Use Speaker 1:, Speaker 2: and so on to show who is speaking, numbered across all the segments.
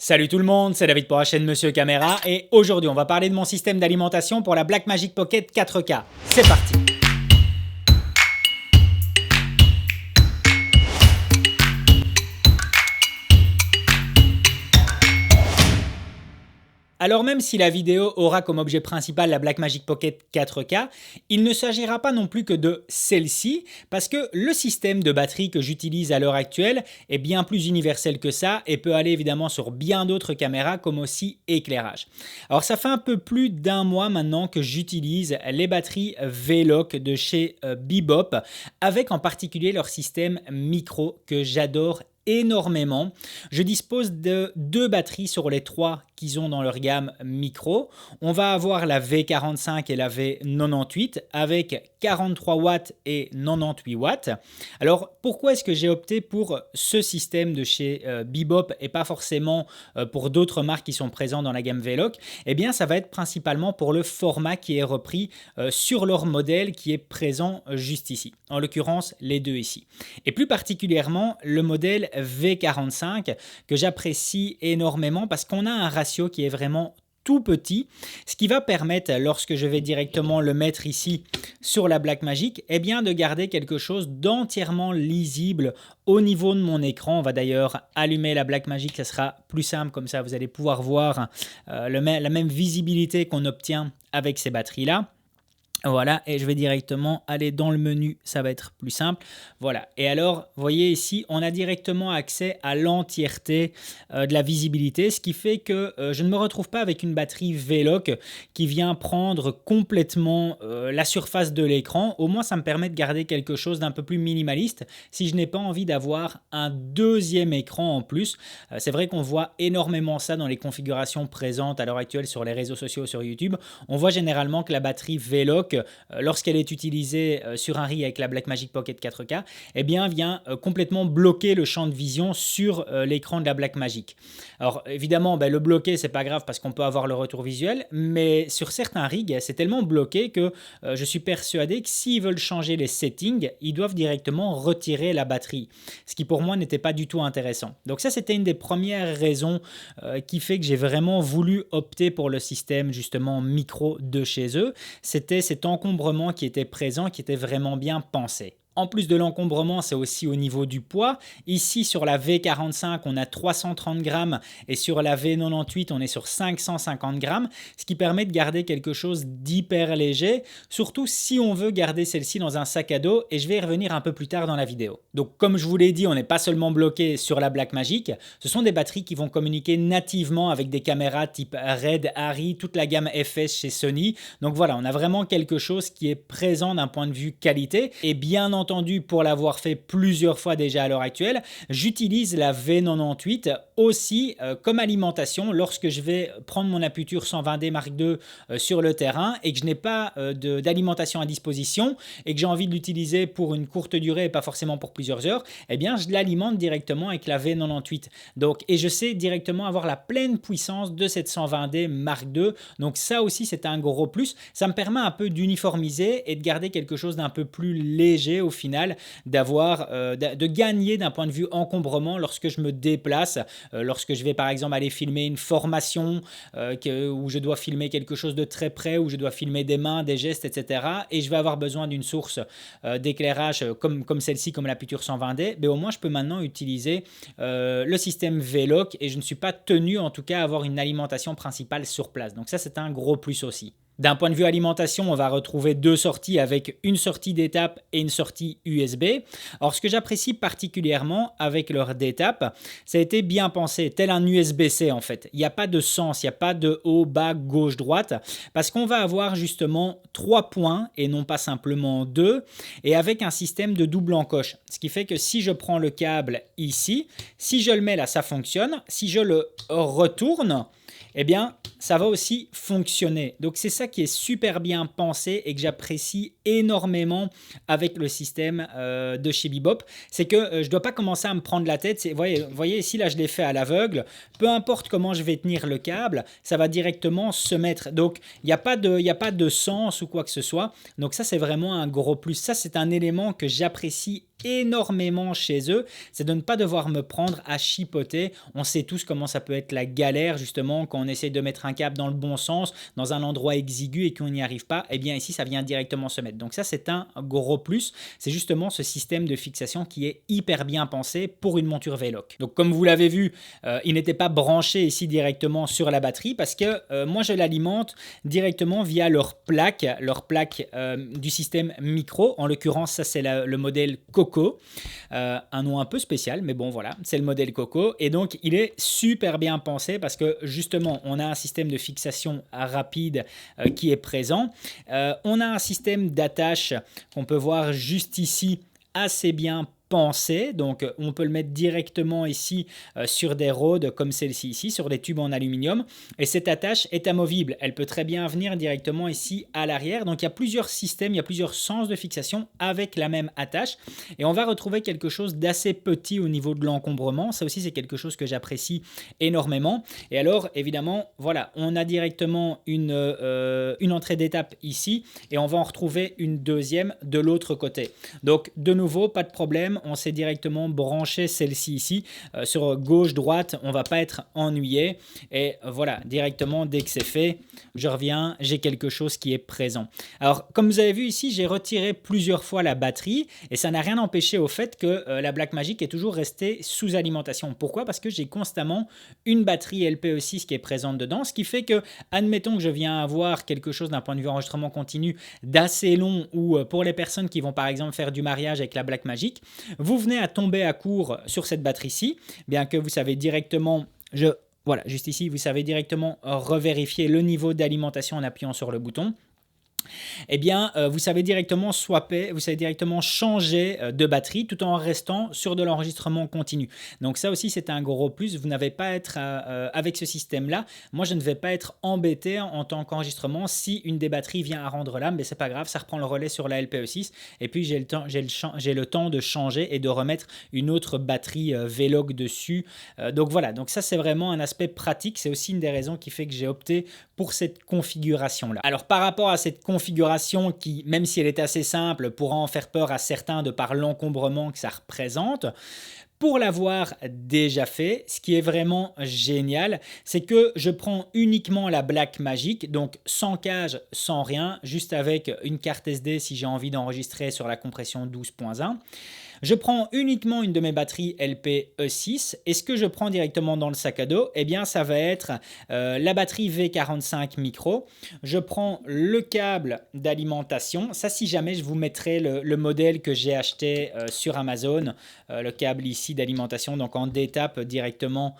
Speaker 1: Salut tout le monde, c'est David pour la chaîne Monsieur Caméra et aujourd'hui on va parler de mon système d'alimentation pour la Blackmagic Pocket 4K. C'est parti! Alors même si la vidéo aura comme objet principal la Blackmagic Pocket 4K, il ne s'agira pas non plus que de celle-ci, parce que le système de batterie que j'utilise à l'heure actuelle est bien plus universel que ça et peut aller évidemment sur bien d'autres caméras comme aussi éclairage. Alors ça fait un peu plus d'un mois maintenant que j'utilise les batteries V-Lock de chez Bebop, avec en particulier leur système micro que j'adore énormément. Je dispose de 2 batteries sur les 3 qu'ils ont dans leur gamme micro. On va avoir la V45 et la V98 avec 43 watts et 98 watts. Alors pourquoi est-ce que j'ai opté pour ce système de chez Bebop et pas forcément pour d'autres marques qui sont présentes dans la gamme V-Lock? Eh bien ça va être principalement pour le format qui est repris sur leur modèle qui est présent juste ici. En l'occurrence les deux ici. Et plus particulièrement le modèle V45 que j'apprécie énormément parce qu'on a un ratio qui est vraiment tout petit, ce qui va permettre, lorsque je vais directement le mettre ici sur la Blackmagic, eh bien de garder quelque chose d'entièrement lisible au niveau de mon écran. On va d'ailleurs allumer la Blackmagic, ça sera plus simple, comme ça vous allez pouvoir voir la même visibilité qu'on obtient avec ces batteries-là. Voilà, et je vais directement aller dans le menu, ça va être plus simple. Voilà, et alors, vous voyez ici, on a directement accès à l'entièreté de la visibilité, ce qui fait que je ne me retrouve pas avec une batterie V-Lock qui vient prendre complètement la surface de l'écran. Au moins, ça me permet de garder quelque chose d'un peu plus minimaliste si je n'ai pas envie d'avoir un deuxième écran en plus. C'est vrai qu'on voit énormément ça dans les configurations présentes à l'heure actuelle sur les réseaux sociaux, sur YouTube. On voit généralement que la batterie V-Lock, lorsqu'elle est utilisée sur un rig avec la Blackmagic Pocket 4K, eh bien, vient complètement bloquer le champ de vision sur l'écran de la Blackmagic. Alors évidemment, le bloquer, c'est pas grave parce qu'on peut avoir le retour visuel, mais sur certains rigs, c'est tellement bloqué que je suis persuadé que s'ils veulent changer les settings, ils doivent directement retirer la batterie, ce qui pour moi n'était pas du tout intéressant. Donc ça, c'était une des premières raisons qui fait que j'ai vraiment voulu opter pour le système justement micro de chez eux. C'était cet encombrement qui était présent, qui était vraiment bien pensé. En plus de l'encombrement, c'est aussi au niveau du poids. Ici, sur la V45, on a 330 grammes et sur la V98, on est sur 550 grammes, ce qui permet de garder quelque chose d'hyper léger, surtout si on veut garder celle-ci dans un sac à dos, et je vais y revenir un peu plus tard dans la vidéo. Donc, comme je vous l'ai dit, on n'est pas seulement bloqué sur la Blackmagic, ce sont des batteries qui vont communiquer nativement avec des caméras type Red, Arri, toute la gamme FS chez Sony. Donc voilà, on a vraiment quelque chose qui est présent d'un point de vue qualité, et bien entendu, pour l'avoir fait plusieurs fois déjà à l'heure actuelle, j'utilise la V98 aussi comme alimentation lorsque je vais prendre mon Aputure 120D Mark II sur le terrain et que je n'ai pas d'alimentation à disposition et que j'ai envie de l'utiliser pour une courte durée et pas forcément pour plusieurs heures, eh bien je l'alimente directement avec la V98. Donc, et je sais directement avoir la pleine puissance de cette 120D Mark II. Donc ça aussi, c'est un gros plus. Ça me permet un peu d'uniformiser et de garder quelque chose d'un peu plus léger au final, de gagner d'un point de vue encombrement lorsque je me déplace, lorsque je vais par exemple aller filmer une formation où je dois filmer quelque chose de très près, où je dois filmer des mains, des gestes, etc. Et je vais avoir besoin d'une source d'éclairage comme celle-ci, comme la Aputure 120D, mais au moins je peux maintenant utiliser le système V-Lock et je ne suis pas tenu en tout cas à avoir une alimentation principale sur place. Donc ça, c'est un gros plus aussi. D'un point de vue alimentation, on va retrouver 2 sorties avec une sortie d'étape et une sortie USB. Alors ce que j'apprécie particulièrement avec leur d'étape, ça a été bien pensé, tel un USB-C en fait. Il n'y a pas de sens, il n'y a pas de haut, bas, gauche, droite, parce qu'on va avoir justement 3 points et non pas simplement 2, et avec un système de double encoche. Ce qui fait que si je prends le câble ici, si je le mets là, ça fonctionne. Si je le retourne, eh bien, ça va aussi fonctionner. Donc, c'est ça qui est super bien pensé et que j'apprécie énormément avec le système de chez Bebop. C'est que je ne dois pas commencer à me prendre la tête. Vous voyez, ici, là, je l'ai fait à l'aveugle. Peu importe comment je vais tenir le câble, ça va directement se mettre. Donc, il n'y a pas de sens ou quoi que ce soit. Donc, ça, c'est vraiment un gros plus. Ça, c'est un élément que j'apprécie énormément chez eux, c'est de ne pas devoir me prendre à chipoter. On sait tous comment ça peut être la galère justement quand on essaie de mettre un câble dans le bon sens, dans un endroit exigu et qu'on n'y arrive pas. Et bien ici, ça vient directement se mettre. Donc ça, c'est un gros plus. C'est justement ce système de fixation qui est hyper bien pensé pour une monture V-Lock. Donc comme vous l'avez vu, il n'était pas branché ici directement sur la batterie parce que moi, je l'alimente directement via leur plaque du système micro. En l'occurrence, ça c'est le modèle Coco, un nom un peu spécial, mais bon voilà, c'est le modèle Coco. Et donc il est super bien pensé parce que justement on a un système de fixation rapide qui est présent. On a un système d'attache qu'on peut voir juste ici, assez bien pensé, donc on peut le mettre directement ici sur des rhodes comme celle-ci ici, sur des tubes en aluminium, et cette attache est amovible, elle peut très bien venir directement ici à l'arrière. Donc il y a plusieurs systèmes, il y a plusieurs sens de fixation avec la même attache, et on va retrouver quelque chose d'assez petit au niveau de l'encombrement. Ça aussi c'est quelque chose que j'apprécie énormément. Et alors évidemment voilà, on a directement une entrée d'étape ici, et on va en retrouver une deuxième de l'autre côté. Donc de nouveau, pas de problème, on sait directement brancher celle-ci ici. Sur gauche, droite, on ne va pas être ennuyé. Et voilà, directement, dès que c'est fait, je reviens, j'ai quelque chose qui est présent. Alors, comme vous avez vu ici, j'ai retiré plusieurs fois la batterie et ça n'a rien empêché au fait que la Blackmagic est toujours restée sous alimentation. Pourquoi? Parce que j'ai constamment une batterie LPE6 qui est présente dedans, ce qui fait que, admettons que je viens avoir quelque chose d'un point de vue enregistrement continu d'assez long, ou pour les personnes qui vont par exemple faire du mariage avec la Blackmagic, vous venez à tomber à court sur cette batterie-ci, bien que vous savez directement, voilà, juste ici, vous savez directement revérifier le niveau d'alimentation en appuyant sur le bouton. Eh bien, vous savez directement swapper, vous savez directement changer de batterie tout en restant sur de l'enregistrement continu. Donc ça aussi, c'est un gros plus. Vous n'avez pas à être avec ce système-là. Moi, je ne vais pas être embêté en tant qu'enregistrement si une des batteries vient à rendre l'âme, mais c'est pas grave, ça reprend le relais sur la LPE6 et puis j'ai le temps de changer et de remettre une autre batterie V-Log dessus. Donc voilà, donc ça c'est vraiment un aspect pratique. C'est aussi une des raisons qui fait que j'ai opté pour cette configuration-là. Alors par rapport à cette configuration qui, même si elle est assez simple, pourra en faire peur à certains de par l'encombrement que ça représente, pour l'avoir déjà fait, ce qui est vraiment génial, c'est que je prends uniquement la Blackmagic, donc sans cage, sans rien, juste avec une carte SD si j'ai envie d'enregistrer sur la compression 12.1. Je prends uniquement une de mes batteries LPE6 et ce que je prends directement dans le sac à dos, eh bien, ça va être la batterie V45 micro. Je prends le câble d'alimentation. Ça, si jamais, je vous mettrai le modèle que j'ai acheté sur Amazon, le câble ici d'alimentation, donc en D-Tap directement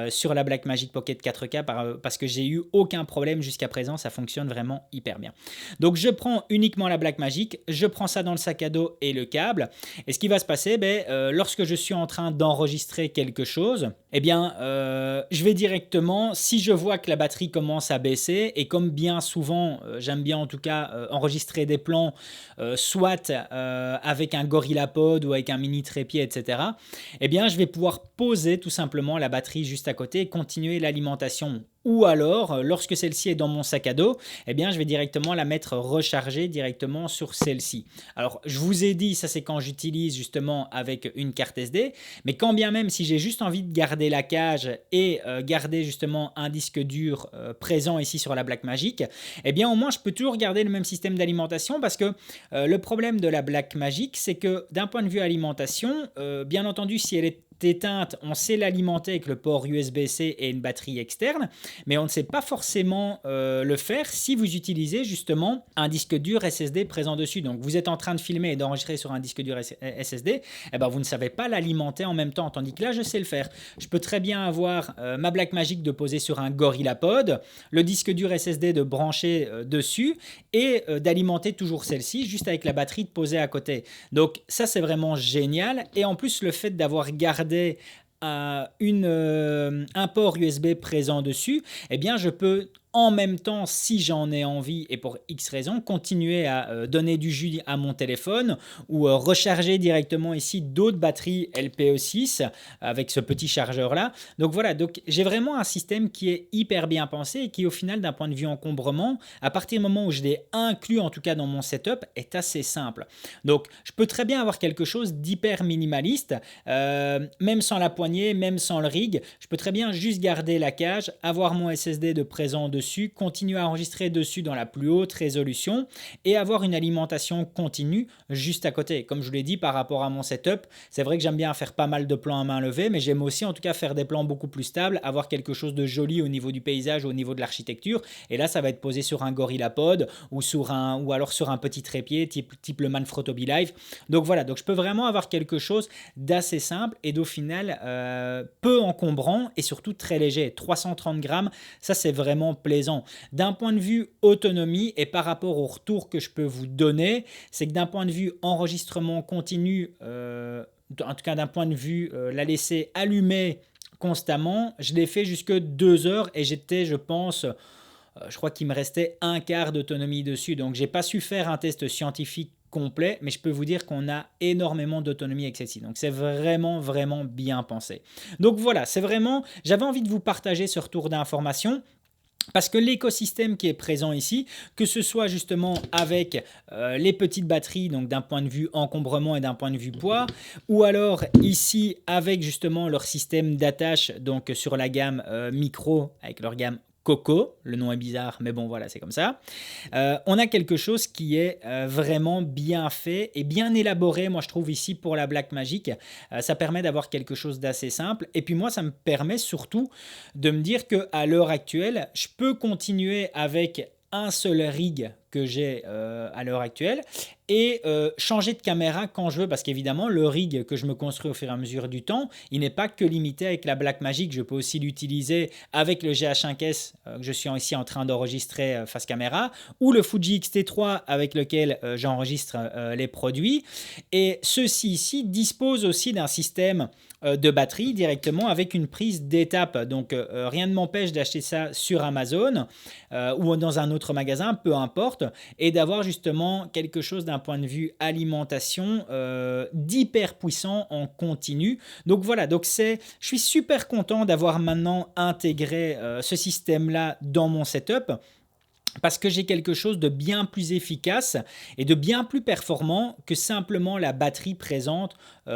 Speaker 1: sur la Blackmagic Pocket 4K parce que j'ai eu aucun problème jusqu'à présent. Ça fonctionne vraiment hyper bien. Donc, je prends uniquement la Blackmagic. Je prends ça dans le sac à dos et le câble. Et ce qui va se passer, lorsque je suis en train d'enregistrer quelque chose, eh bien, je vais directement, si je vois que la batterie commence à baisser, et comme bien souvent, j'aime bien en tout cas enregistrer des plans, soit avec un GorillaPod ou avec un mini trépied, etc., eh bien, je vais pouvoir poser tout simplement la batterie juste à côté et continuer l'alimentation. Ou alors, lorsque celle-ci est dans mon sac à dos, eh bien, je vais directement la mettre rechargée directement sur celle-ci. Alors, je vous ai dit, ça c'est quand j'utilise justement avec une carte SD, mais quand bien même si j'ai juste envie de garder la cage et garder justement un disque dur présent ici sur la Blackmagic, eh bien, au moins, je peux toujours garder le même système d'alimentation parce que le problème de la Blackmagic, c'est que d'un point de vue alimentation, bien entendu, si elle est éteinte, on sait l'alimenter avec le port USB-C et une batterie externe, mais on ne sait pas forcément le faire si vous utilisez justement un disque dur SSD présent dessus. Donc vous êtes en train de filmer et d'enregistrer sur un disque dur SSD, eh ben, vous ne savez pas l'alimenter en même temps, tandis que là je sais le faire. Je peux très bien avoir ma Blackmagic de poser sur un GorillaPod, le disque dur SSD de brancher dessus et d'alimenter toujours celle-ci juste avec la batterie de poser à côté. Donc ça c'est vraiment génial, et en plus le fait d'avoir gardé un port USB présent dessus, eh bien je peux en même temps, si j'en ai envie et pour X raisons, continuer à donner du jus à mon téléphone ou recharger directement ici d'autres batteries LPE6 avec ce petit chargeur là. Donc voilà, donc j'ai vraiment un système qui est hyper bien pensé et qui au final d'un point de vue encombrement, à partir du moment où je l'ai inclus en tout cas dans mon setup, est assez simple. Donc je peux très bien avoir quelque chose d'hyper minimaliste, même sans la poignée, même sans le rig. Je peux très bien juste garder la cage, avoir mon SSD de présent dessus, continuer à enregistrer dessus dans la plus haute résolution et avoir une alimentation continue juste à côté. Comme je vous l'ai dit par rapport à mon setup, c'est vrai que j'aime bien faire pas mal de plans à main levée, mais j'aime aussi en tout cas faire des plans beaucoup plus stables, avoir quelque chose de joli au niveau du paysage, au niveau de l'architecture. Et là, ça va être posé sur un GorillaPod ou alors sur un petit trépied type le Manfrotto Be-Live. Donc voilà, donc je peux vraiment avoir quelque chose d'assez simple et d'au final peu encombrant et surtout très léger. 330 grammes, ça c'est vraiment plaisant. D'un point de vue autonomie et par rapport au retour que je peux vous donner, c'est que d'un point de vue enregistrement continu, en tout cas d'un point de vue la laisser allumer constamment, je l'ai fait jusque 2 heures et j'étais, je pense, je crois qu'il me restait un quart d'autonomie dessus. Donc j'ai pas su faire un test scientifique complet, mais je peux vous dire qu'on a énormément d'autonomie avec celle-ci. Donc c'est vraiment, vraiment bien pensé. Donc voilà, c'est vraiment, j'avais envie de vous partager ce retour d'information. Parce que l'écosystème qui est présent ici, que ce soit justement avec les petites batteries, donc d'un point de vue encombrement et d'un point de vue poids, ou alors ici avec justement leur système d'attache, donc sur la gamme micro, avec leur gamme Coco, le nom est bizarre, mais bon voilà, c'est comme ça. On a quelque chose qui est vraiment bien fait et bien élaboré, moi je trouve ici pour la Blackmagic. Ça permet d'avoir quelque chose d'assez simple. Et puis moi, ça me permet surtout de me dire qu'à l'heure actuelle, je peux continuer avec un seul rig que j'ai à l'heure actuelle et changer de caméra quand je veux, parce qu'évidemment le rig que je me construis au fur et à mesure du temps, il n'est pas que limité avec la Blackmagic, je peux aussi l'utiliser avec le GH5S que je suis ici en train d'enregistrer face caméra, ou le Fuji X-T3 avec lequel j'enregistre les produits, et ceci ici dispose aussi d'un système de batterie directement avec une prise d'étape, donc rien ne m'empêche d'acheter ça sur Amazon ou dans un autre magasin, peu importe, et d'avoir justement quelque chose d'un point de vue alimentation d'hyper puissant en continu. Donc voilà, donc je suis super content d'avoir maintenant intégré ce système-là dans mon setup, parce que j'ai quelque chose de bien plus efficace et de bien plus performant que simplement la batterie présente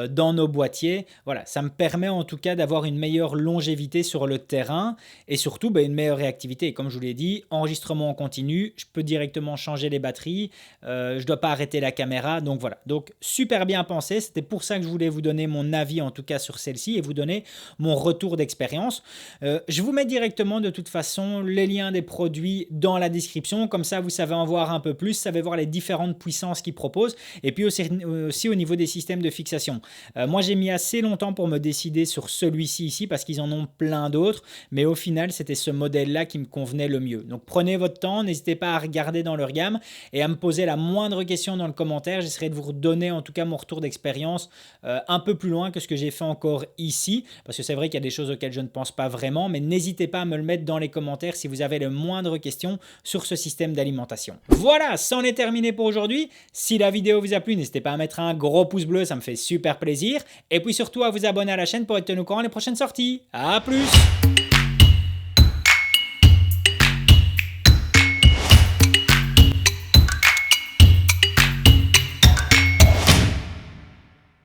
Speaker 1: dans nos boîtiers. Voilà, ça me permet en tout cas d'avoir une meilleure longévité sur le terrain et surtout une meilleure réactivité. Et comme je vous l'ai dit, enregistrement en continu, je peux directement changer les batteries, je ne dois pas arrêter la caméra. Donc voilà, donc super bien pensé. C'était pour ça que je voulais vous donner mon avis en tout cas sur celle-ci et vous donner mon retour d'expérience. Je vous mets directement de toute façon les liens des produits dans la description. Comme ça, vous savez en voir un peu plus, vous savez voir les différentes puissances qu'ils proposent et puis aussi au niveau des systèmes de fixation. Moi, j'ai mis assez longtemps pour me décider sur celui-ci ici parce qu'ils en ont plein d'autres, mais au final, c'était ce modèle-là qui me convenait le mieux. Donc, prenez votre temps, n'hésitez pas à regarder dans leur gamme et à me poser la moindre question dans le commentaire. J'essaierai de vous redonner en tout cas mon retour d'expérience un peu plus loin que ce que j'ai fait encore ici, parce que c'est vrai qu'il y a des choses auxquelles je ne pense pas vraiment, mais n'hésitez pas à me le mettre dans les commentaires si vous avez le moindre question sur ce système d'alimentation. Voilà, c'en est terminé pour aujourd'hui. Si la vidéo vous a plu, n'hésitez pas à mettre un gros pouce bleu, ça me fait super plaisir. Et puis surtout à vous abonner à la chaîne pour être tenu au courant des prochaines sorties. À plus!